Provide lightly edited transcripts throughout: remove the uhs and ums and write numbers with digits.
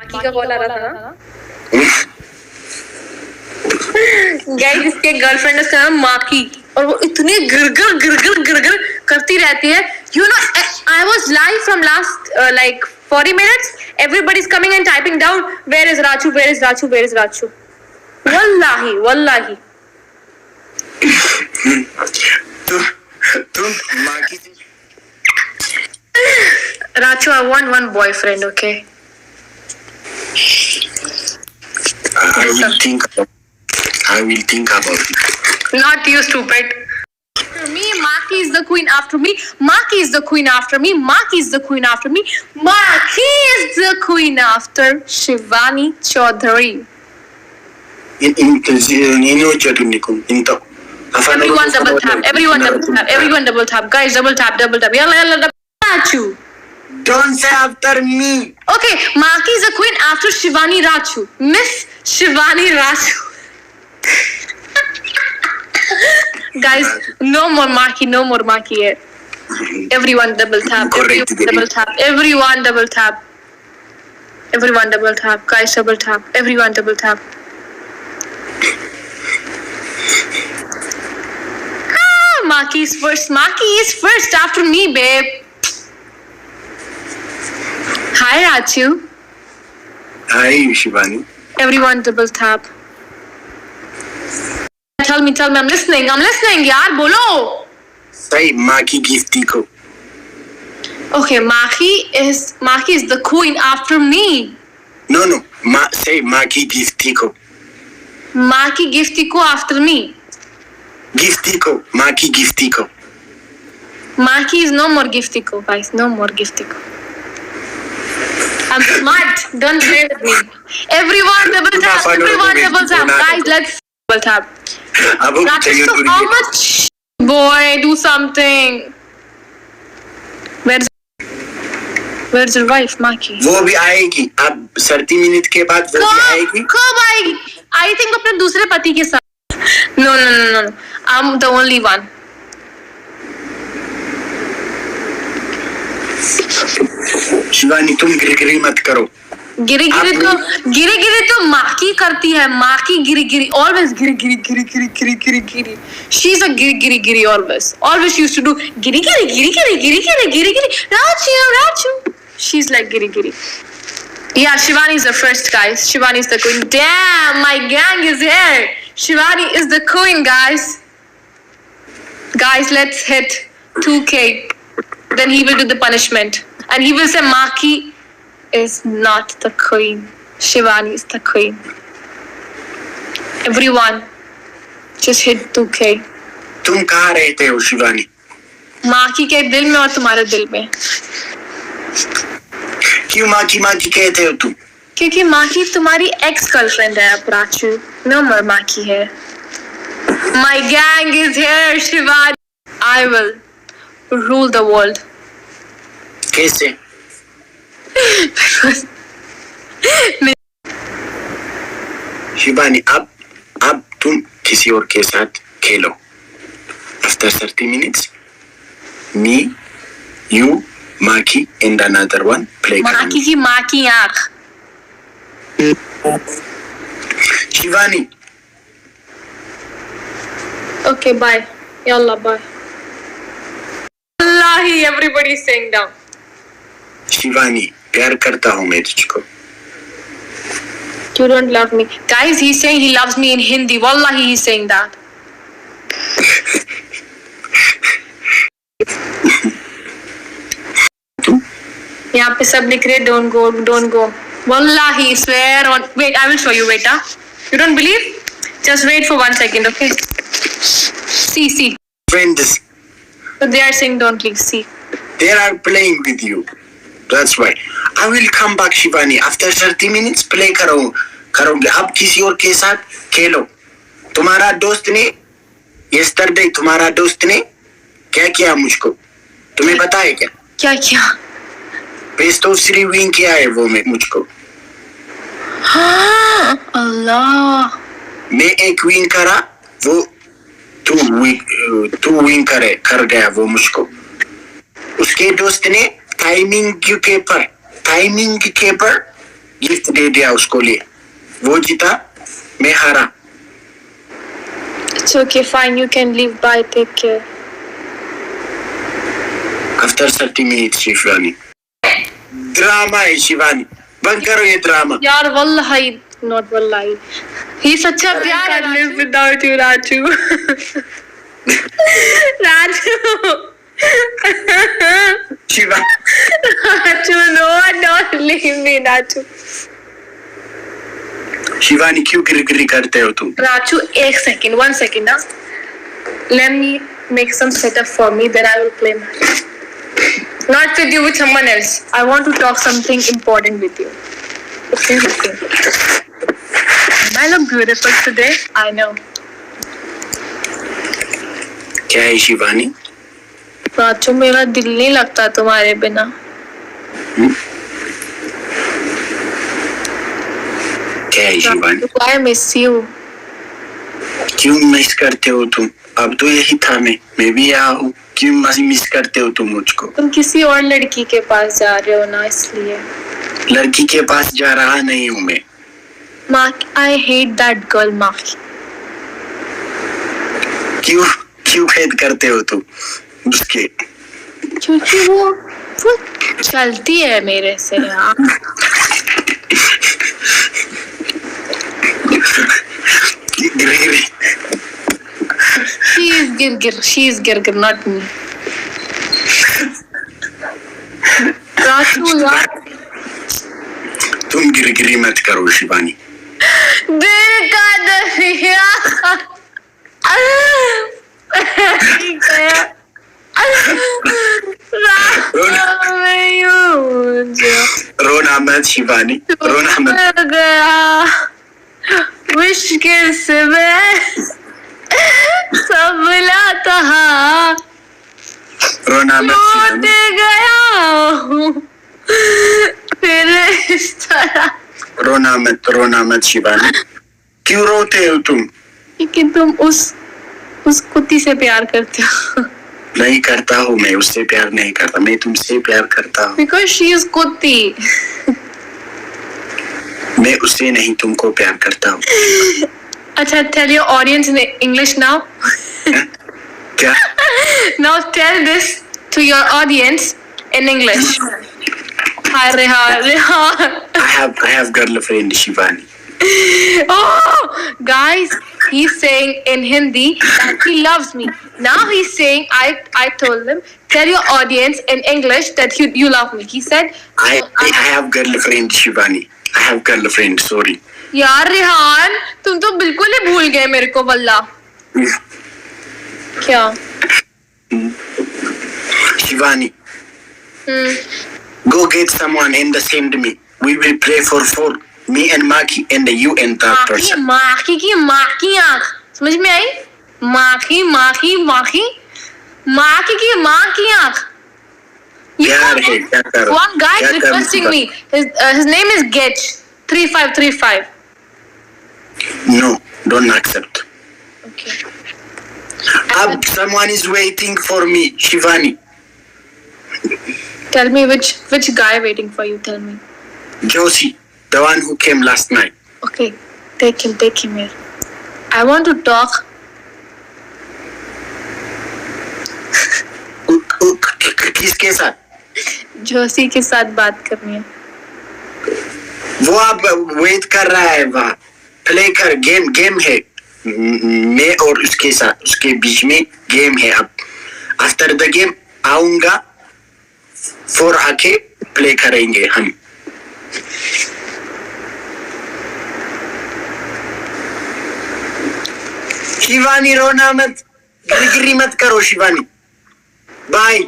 माकी का कॉल आ रहा था ना गाइस, इसके गर्लफ्रेंड है, उसका नाम माकी, और वो इतनी गिरगिर गिरगिर गिरगिर करती रहती है. You know, I was live from last like 40 minutes. Everybody's coming and typing down, where is Rachuu, where is Rachuu, where is Rachuu. Wallahi, wallahi. तुम माकी. Rachuu, I want one boyfriend, okay? I will think about it. Not you, stupid. After me, Makii is the queen after me. Makii is the queen after me. Makii is the queen after me. Makii is the queen after Shivanyy Chaudhary. Everyone double tap. Everyone double tap. Everyone double tap. Guys, double tap. Double tap. Yalla, yalla, double Rachuu. Don't say after me. Okay, Makii is the queen after Shivanyy Rachuu. Miss Shivanyy Rachuu. Guys, no more Makii, no more Makii here. Everyone double tap. Everyone double tap. Everyone double tap. Everyone double tap. Guys, double tap. Everyone double tap. Makii is first. Makii is first after me, babe. Hi, Rachuu. Hi, Shivanyy. Everyone double tap. Tell me, I'm listening, yaar, bolo. Say Makii gifty ko. Okay, Makii is the queen after me. No, say Makii gifty ko. Makii gifty ko after me. Gifty ko, Makii gifty ko. Makii is no more gifty ko, guys, no more gifty ko. I'm smart, don't play with me. Everyone double tap, guys, let's double tap. That is so how much? Boy, do something. Where's your wife, Makii? वो भी आएगी अब 30 minute के बाद वो भी आएगी. कब आएगी? I think अपने दूसरे पति के साथ. No. I'm the only one. Shivani, तुम गिरी मत करो. गिरी तो माकी करती है. माकी गिरी always Giri. She's a Giri always used to do Giri. Rachuu. She's like Giri. Yeah, Shivanyy is the first, guys. Shivanyy is the queen. Damn, my gang is here. Shivanyy is the queen, guys. Guys, let's hit 2K. Then he will do the punishment, and he will say Makii is not the queen. Shivanyy is the queen. Everyone, just hit 2K. तुम कहाँ रहते हो शिवानी? माकी के दिल में और तुम्हारे दिल में. क्यों माकी कहते हो तुम? क्योंकि माकी तुम्हारी एक्स गर्लफ्रेंड है अब. राचू, no more Makii है. My gang is here, Shivanyy. I will rule the world. कैसे? शिवानी, अब तुम किसी और के साथ खेलो. After 30 minutes, me, you, Makii and another one play. Makii की माँ की आँख. Shivani. Okay, bye. Yalla, bye. Wallahi, everybody is saying down. Shivani, प्यार करता हूँ मैं तुझको. You don't love me. Guys, he's saying he loves me in Hindi. Wallahi, he's saying that. यहाँ पे सब लिख रहे don't go. Wallahi, swear on. Wait, I will show you. Wait, you don't believe? Just wait for 1 second, okay? See. Friends. So they are saying don't please. See. They are playing with you. That's why. I will come back, Shivanyy. After 30 minutes, play करोगे. अब किसी और के साथ खेलो. तुम्हारा दोस्त ने yesterday तुम्हारा दोस्त ने क्या किया मुझको? तुम्हें पता है क्या? क्या किया? बेस्ट ऑफ 3 विन किया है वो मुझको. अल्लाह. मैं एक विन करा, वो 2 विन कर गया वो मुझको. उसके दोस्त ने टाइमिंग के पर गिफ्ट दे दिया उसको लिए, वो जीता मैं हारा. It's okay, fine. You can leave. Bye. Take care. After 30 minutes, Shivani. Drama है शिवानी, बंद करो ये ड्रामा. यार wallahi, not wallahi. He such a प्यार. I can't live without you, Rachuu. Rachuu. Shiva. Rachuu, no, don't leave me, Rachuu. Shivani क्यों गिर करते हो तुम? Rachuu, one second, ना. Let me make some setup for me, then I will play my. Not with you, with someone else. I want to talk something important with you. Okay. I look beautiful today. I know. क्या है Shivani? Rachuu, मेरा दिल नहीं लगता तुम्हारे बिना. क्या है शिवानी? I miss you. क्यों मिस करते हो तुम? अब तो यही था मैं भी यहाँ हूँ. क्यों मिस करते हो तुम मुझको? तुम किसी और लड़की के पास जा रहे हो ना, इसलिए. लड़की के पास जा रहा नहीं हूँ मैं. Makii, I hate that girl, Makii. क्यों खेद करते हो तुम उसके? क्योंकि वो चलती है मेरे से यार. She is girgir, not me. Rachuu यार. तुम गिरगिरी मत करो शिवानी. दिल का दरिया. रोना मत शिवानी, रोना मत. मुश्किल से मैं संभलाता हा. रोना मत शिवानी. गया फिर इस तरह. रोना मत शिवानी. क्यों रोते हो तुम? क्योंकि तुम उस कुत्ती से प्यार करते हो. नहीं करता हूँ मैं, उससे प्यार नहीं करता. मैं तुमसे प्यार करता हूँ. Because she is कुत्ती. मैं उससे नहीं तुमको प्यार करता हूँ. अच्छा, tell your audience in English now. क्या? Now tell this to your audience in English. Hi Rehan. I have girlfriend Shivani. Oh, guys, he's saying in Hindi that he loves me. Now he's saying I told him, tell your audience in English that you love me. He said I have girlfriend Shivani. I have girlfriend. Sorry. यार रेहान, तुम तो बिल्कुल ही भूल गए मेरे को वल्ला. क्या? Shivani. Go get someone and send me. We will pray for me and Makii and you and that person. Makii की Makii आँख समझ में आई? Makii की Makii आँख. क्या करो? One guy is requesting me. His name is Getch 3535. No, don't accept. Okay. Someone is waiting for me, Shivani. Tell me which guy waiting for you. Tell me. Josie, the one who came last night. Okay, take him here. I want to talk. किसके साथ? जोशी के साथ बात करनी है. वो अब wait कर रहा है वहाँ. प्ले कर. गेम है. मैं और उसके साथ उसके बीच में गेम है. अब आफ्टर द गेम आऊंगा, फोर आके प्ले करेंगे हम. शिवानी रोना मत, गिरी मत करो शिवानी. बाय.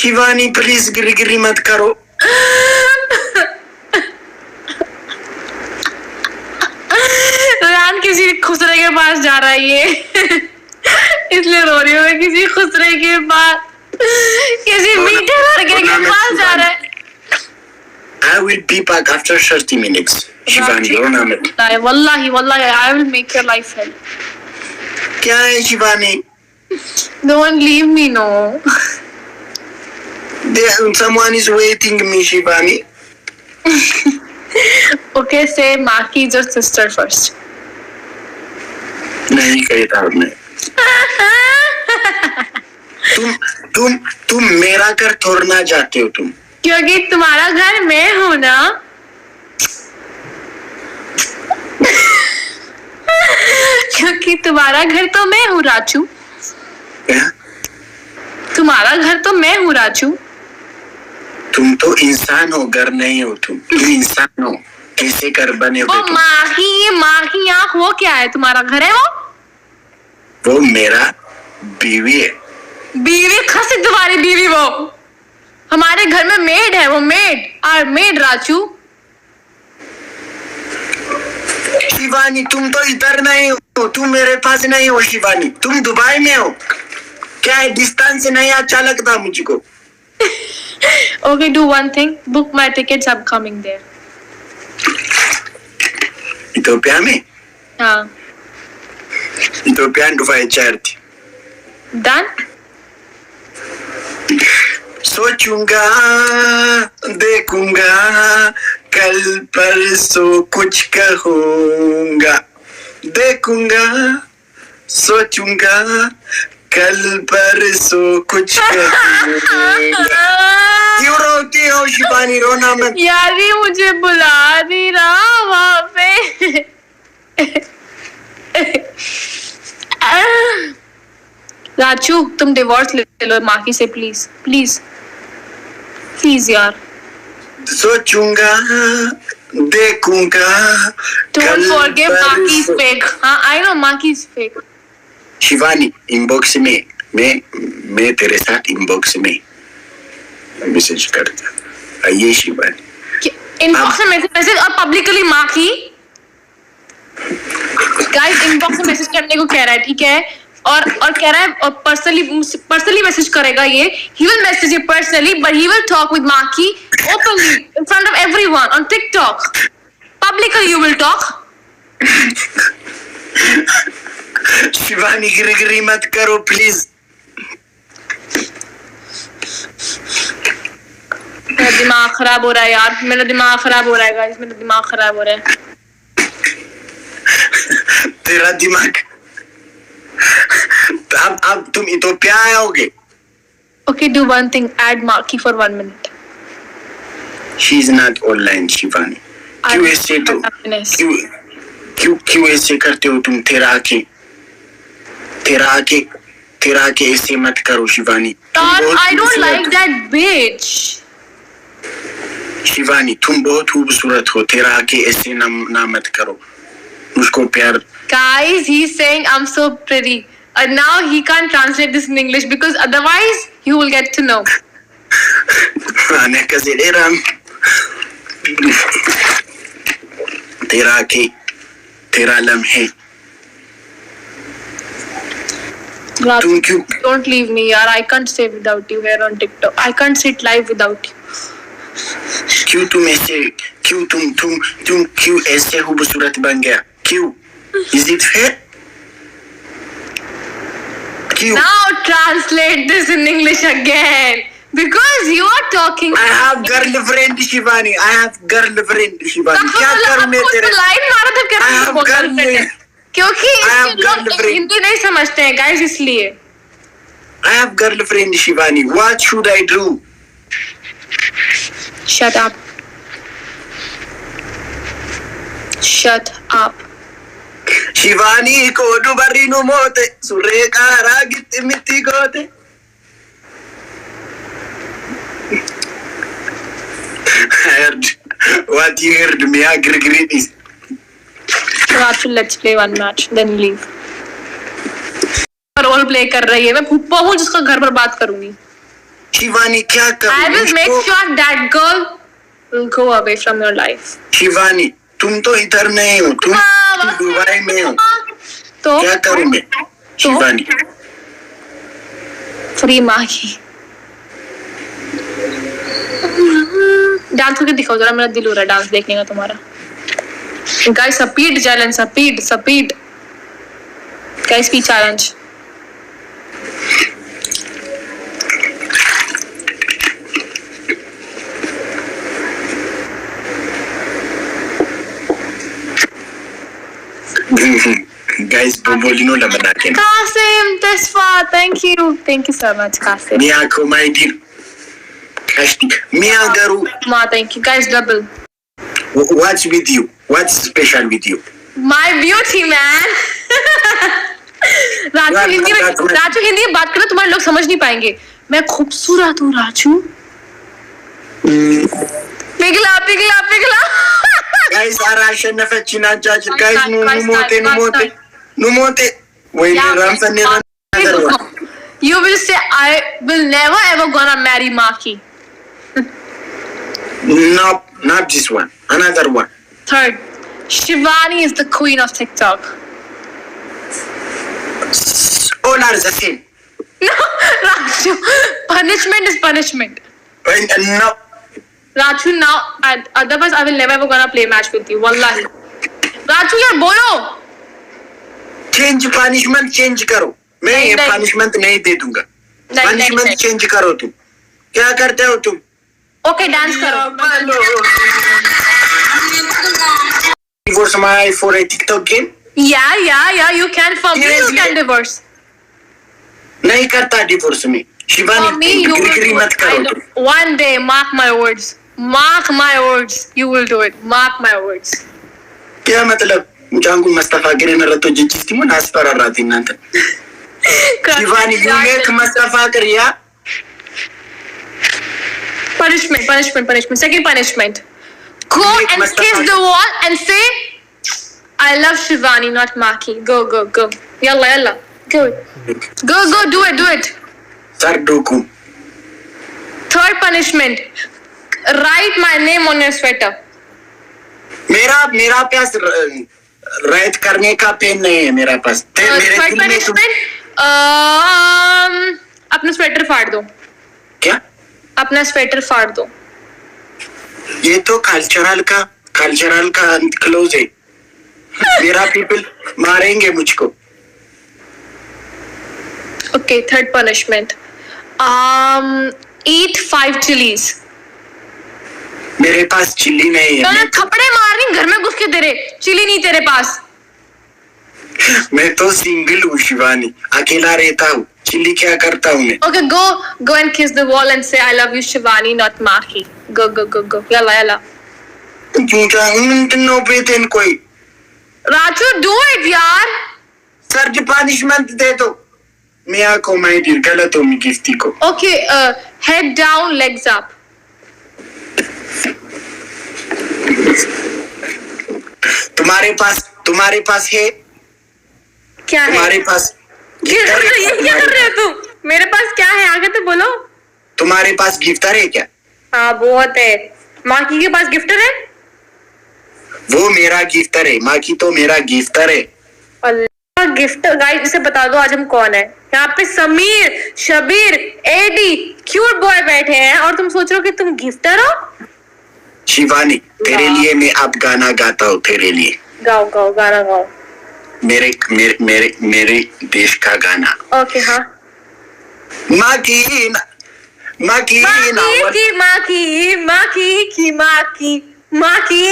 शिवानी प्लीज गिरी मत करो. रान किसी खुसरे के पास जा रहा है ये. इसलिए रो रही हूँ मैं. किसी खुसरे के पास, किसी मीठे लड़के के पास जा रहा है. I will be back after 30 minutes. Shivani रोना मत. वल्लाही I will make your life hell. क्या है Shivani? Don't leave me, no. Someone is waiting me, Shivani. Okay, say Makii is your sister first. नहीं कहता मैं. तुम मेरा घर तोड़ना चाहते हो तुम. क्योंकि तुम्हारा घर मैं हूँ ना. क्योंकि तुम्हारा घर तो मैं हूँ राचू. तुम्हारा घर तो मैं हूँ राचू. तुम तो इंसान हो, घर नहीं हो. तुम इंसान हो, कैसे घर बने हो? माही आँख वो क्या है? तुम्हारा घर है वो मेरा बीवी है. बीवी खसी तुम्हारी बीवी. वो हमारे घर में मेड है. वो मेड राचू. शिवानी तुम तो इधर नहीं हो, तुम मेरे पास नहीं हो. शिवानी तुम दुबई में हो. क्या है, डिस्टेंस नहीं अच्छा लगता मुझको. Okay, do one thing. Book my tickets. I'm coming there. Ethiopia में? हाँ. इथोपिया दुबई चाहती. Done? सोचूंगा, देखूंगा, कल परसों कुछ कहूंगा. देखूंगा, सोचूंगा, कल परसों कुछ कहूंगा. क्यों रोती हो शिवानी? रोना मत. यार ये मुझे बुला नहीं रहा वहाँ पे. राचू तुम डिवोर्स ले लो माकी से प्लीज प्लीज प्लीज यार. सोचूंगा, देखूंगा. Don't forget Maki's fake. हाँ I know Maki's fake. Shivani inbox में मैं तेरे साथ इनबॉक्स में मैसेज करता. आइए शिवानी. इनबॉक्स में मैसेज और पब्लिकली माकी. गाइस इनबॉक्स में मैसेज करने को कह रहा है, ठीक है. और कह रहा है और पर्सनली मैसेज करेगा ये. He will message you personally, but he will talk with Makii openly in front of everyone on TikTok. Publicly you will talk. Shivani गिरी मत करो प्लीज. मेरा दिमाग खराब हो रहा है यार. मेरा दिमाग खराब हो रहा है गाइस. मेरा दिमाग खराब हो रहा है. तेरा दिमाग. अब तुम इथोपिया आओगे. Okay, do one thing. Add Makii for 1 minute. She is not online, Shivani. क्यों ऐसे तो क्यों ऐसे करते हो तुम? तेरा आके ऐसे मत करो Shivani. I don't like that bitch. Shivani तुम बहुत खूबसूरत हो. तेरा आके ऐसे ना मत करो. मुझको प्यार. Guys, he's saying I'm so pretty. And now he can't translate this in English because otherwise you will get to know. आने का ज़ेराम. तेरा आके तेरा लम्हे. तुम क्यों? Don't leave me, yaar. I can't stay without you here on TikTok. I can't sit live without you. क्यों तुम ऐसे? क्यों तुम क्यों ऐसे खूबसूरत बन गया? क्यों? Is it fair? क्यों? Now translate this in English again because you are talking. I have girlfriend Shivani. I have girlfriend Shivani. क्या करूँ मैं तेरे? लाइन मारा तो क्या girlfriend? क्योंकि लोग हिंदी नहीं समझते हैं guys इसलिए. I have girlfriend Shivani. What should I do? Shut up. Shut up. Shivani को दुबारी नु मोते सुरे कारा गित्ती मित्ती गोते. I heard what you heard me. I agree this. Rachuu, let's play one match then leave. Role play कर रही है. मैं फुप्पो हूँ जिसका घर पर बात करूंगी. शिवानी क्या करूँ? I will make sure that girl will go away from your life. Shivani तुम तो इधर नहीं हो. तुम दुबई में हो. तो क्या करूँ मैं शिवानी? फ्री माही. डांस करके दिखाओ जरा. मेरा दिल हो रहा है डांस देखने का तुम्हारा. Guys speed challenge. Speed guys speed challenge. bobolino lamadakin. Kasim, Tesfa, thank you so much, Kasim. Mia ko my dear. Kashti. Mia garu. Ma, thank you guys, double. What's with you? What's special with you? My beauty, man. Raju Hindi में बात करो, तुम्हारे लोग समझ नहीं पाएंगे. मैं खूबसूरत हूँ राजू. पिघला. Guys, arasha na fechina judge. Guys, numote. Wait, you will say I will never ever gonna marry Makii. No, not this one. Another one. Third, Shivanyy is the queen of TikTok. All are the same. No, Raju. Punishment is punishment. No. Raju, now, otherwise I will never ever gonna play match with you. Wallahi. Raju, यार बोलो. Change punishment change करो. मैं ये punishment नहीं दे दूँगा. Punishment change करो तुम. क्या करते हो तुम? Okay, dance करो. Divorce my for a TikTok game? Yeah. You can for me. You can divorce. नहीं करता divorce में. शिवानी गिरी मत करो. One day, mark my words. You will do it. Mark my words. क्या मतलब? मुझांगू मस्तफा गिरे न रतो जिस्ती मुन आस्परा राती नांत. शिवानी यूनेक मस्तफा करिया. Punishment. Second punishment. Go and kiss the wall and say, I love Shivanyy, not Makii. Go. Yalla. Go, do it. Sardoku. Third punishment. Write my name on your sweater. मेरा पास right करने का पेन नहीं है मेरा पास. Third punishment. अपना sweater फाड़ दो. क्या? अपना स्वेटर फाड़ दो. ये तो कल्चरल का क्लोज है. मेरा पीपल मारेंगे मुझको. Okay, third punishment. Eat 5 chilies. मेरे पास चिल्ली नहीं है. मैं थप्पड़े मारनी घर में घुस के तेरे. चिली नहीं तेरे पास. मैं तो सिंगल हूँ शिवानी. अकेला रहता हूँ. चिल्ली क्या करता हूँ मैं? Okay, go and kiss the wall and say I love you Shivanyy, not Makii. Go. Yalla. नो बेटेन कोई. Raju, do it यार. सर जी पनिशमेंट दे दो. मैं आपको माय डियर गलत हो गिफ्टी को. Okay, head down, legs up. तुम्हारे पास है क्या है? तुम्हारे पास ये क्या कर रहे हो तुम? मेरे पास क्या है आगे तो बोलो. तुम्हारे पास गिफ्टर है क्या? हाँ बहुत है. माकी के पास गिफ्टर है. वो मेरा गिफ्टर है. माकी तो मेरा गिफ्टर है. अल्लाह गिफ्टर. गाइस इसे बता दो आज हम कौन है. यहाँ पे Sameer, Shabbir, Eddie cute boy बैठे हैं और तुम सोच रहे हो कि तुम गिफ्टर हो. शिवानी तेरे लिए मैं अब गाना गाता हूँ. तेरे लिए गाओ गाना गाओ. मेरे देश का गाना. ओके हाँ. माकी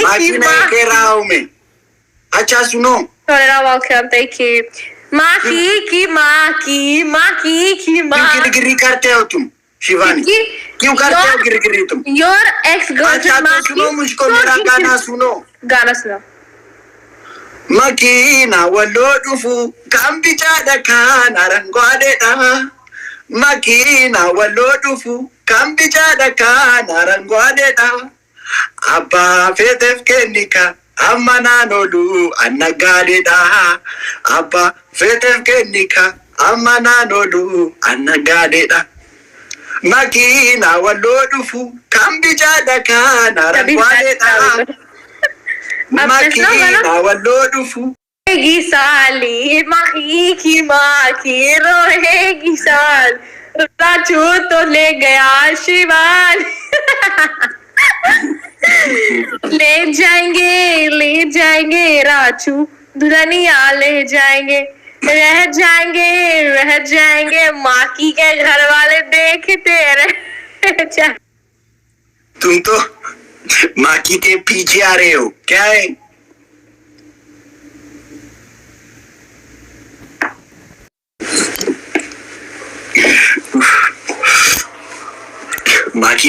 नहीं कह रहा हूँ मैं. अच्छा सुनो. माकी की गिरी करते हो तुम शिवानी. क्यों करते हो गिरी तुम? Your ex girlfriend. अच्छा सुनो मुझको मेरा गाना सुनो. गाना सुनो. Makina walodufu kambichada kana rangwadeda. Makina walodufu kambichada kana rangwadeda. Abba fetef kenika amana nolu anagadeda. Abba fetef kenika amana nolu anagadeda. Makina walodufu kambichada kana rangwadeda. Makina walodufu रोएगी साली मकी की माँ की रोएगी साल. राजू तो ले गया शिवानी. ले जाएंगे राजू दुल्हनिया ले जाएंगे. रह जाएंगे माकी के घर वाले देखते रह जाएंगे. तुम तो माकी के पीछे आ रहे हो क्या है?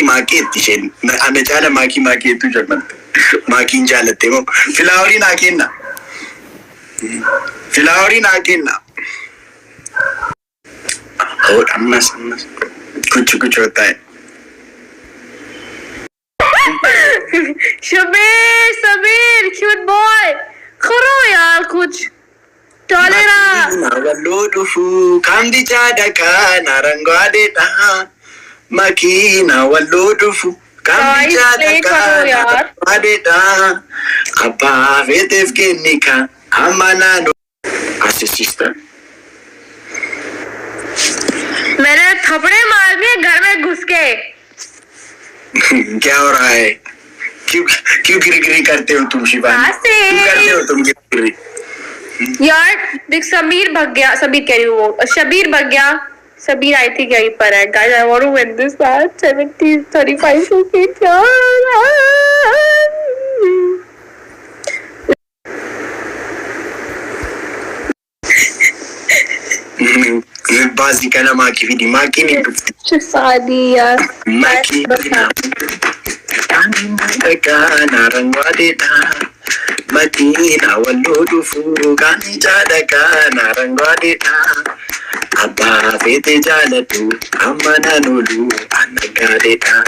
maakeetti isheen. Ana caala maakeettu jedhamte. Maakiin jaalatte moo filaaworii naa kenna. Filaaworii naa kenna. Oh, ammas. Kuchu ta'e. Shabir, cute boy. करो यार कुछ टॉलेरा wallo dufu kandi chadaka narangwade da makina wallo dufu kandi chadaka narangwade da abba vetef kenika amana no as a sister मैंने थपड़े मार दिए घर में घुस के क्या हो रहा है क्यों गिरी करते हो तुम शिवानी क्यों करते हो तुम गिरी यार देख समीर भाग गया समीर कह रही हूँ वो शबीर भाग गया सबीर आई थिंक यहीं पर है guys I want to win this match 35 feet बाजी का नाम आकी भी माकी नहीं टूटती शादी यार माकी kana rangwade da makina wallo dufu kandi chadaka narangwade da abba fete jalatu amana nolu anagade da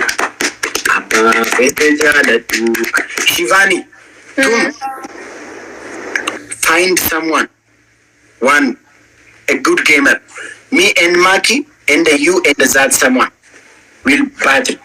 abba fete jalatu Shivani tum find someone a good gamer me and Maki and you and that someone will battle